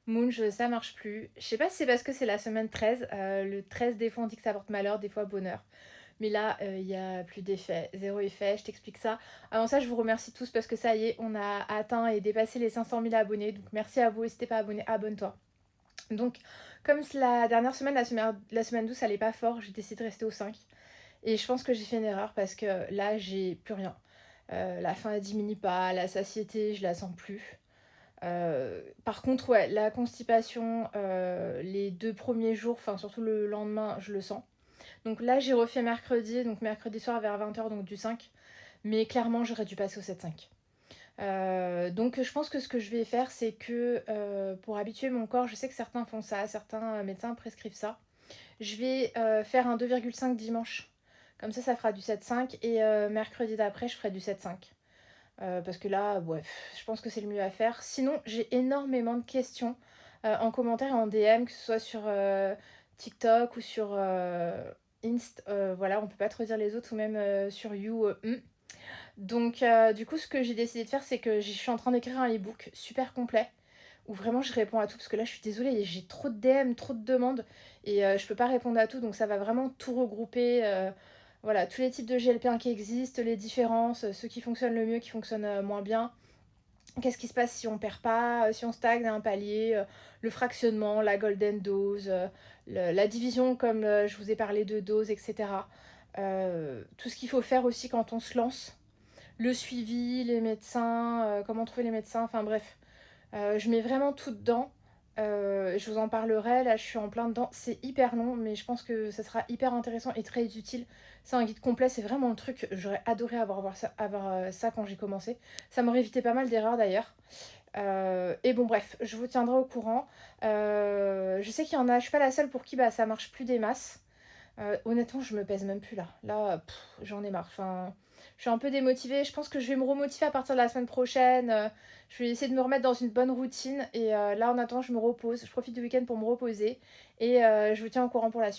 Munch, ça marche plus. Je sais pas si c'est parce que c'est la semaine 13. Le 13, des fois, on dit que ça porte malheur, des fois bonheur. Mais là, il y a plus d'effet, zéro effet, je t'explique ça. Avant ça, je vous remercie tous parce que ça y est, on a atteint et dépassé les 500 000 abonnés. Donc merci à vous et si t'es pas abonné, abonne-toi. Donc, comme la dernière semaine, la semaine 12, ça allait pas fort, j'ai décidé de rester au 5. Et je pense que j'ai fait une erreur parce que là, j'ai plus rien. La faim elle diminue pas, la satiété, je la sens plus. Par contre, ouais, la constipation, les 2 premiers jours, enfin surtout le lendemain, je le sens. Donc là, j'ai refait mercredi, donc mercredi soir vers 20h, donc du 5. Mais clairement, j'aurais dû passer au 7-5. Donc je pense que ce que je vais faire, c'est que pour habituer mon corps, je sais que certains font ça, certains médecins prescrivent ça. Je vais faire un 2,5 dimanche. Comme ça fera du 7-5 et mercredi d'après, je ferai du 7-5. Parce que là, ouais, je pense que c'est le mieux à faire. Sinon, j'ai énormément de questions en commentaire et en DM, que ce soit sur TikTok ou sur Inst. Voilà, on peut pas trop dire les autres, ou même sur You. Donc, du coup, ce que j'ai décidé de faire, c'est que je suis en train d'écrire un e-book super complet où vraiment je réponds à tout parce que là, je suis désolée, j'ai trop de DM, trop de demandes et je peux pas répondre à tout. Donc, ça va vraiment tout regrouper. Voilà, tous les types de GLP-1 qui existent, les différences, ceux qui fonctionnent le mieux, qui fonctionnent moins bien. Qu'est-ce qui se passe si on perd pas, si on stagne à un palier, le fractionnement, la golden dose, la division comme je vous ai parlé de dose, etc. Tout ce qu'il faut faire aussi quand on se lance, le suivi, les médecins, comment trouver les médecins, enfin bref. Je mets vraiment tout dedans. Je vous en parlerai, là je suis en plein dedans. C'est hyper long, mais je pense que ça sera hyper intéressant et très utile. C'est un guide complet, c'est vraiment le truc. J'aurais adoré avoir ça quand j'ai commencé. Ça m'aurait évité pas mal d'erreurs d'ailleurs. Et bon, bref, je vous tiendrai au courant. Je sais qu'il y en a, je suis pas la seule pour qui bah, ça marche plus des masses. Honnêtement, je me pèse même plus là. Là, j'en ai marre. Enfin, je suis un peu démotivée. Je pense que je vais me remotiver à partir de la semaine prochaine. Je vais essayer de me remettre dans une bonne routine. Et là, en attendant, je me repose. Je profite du week-end pour me reposer. Et je vous tiens au courant pour la suite.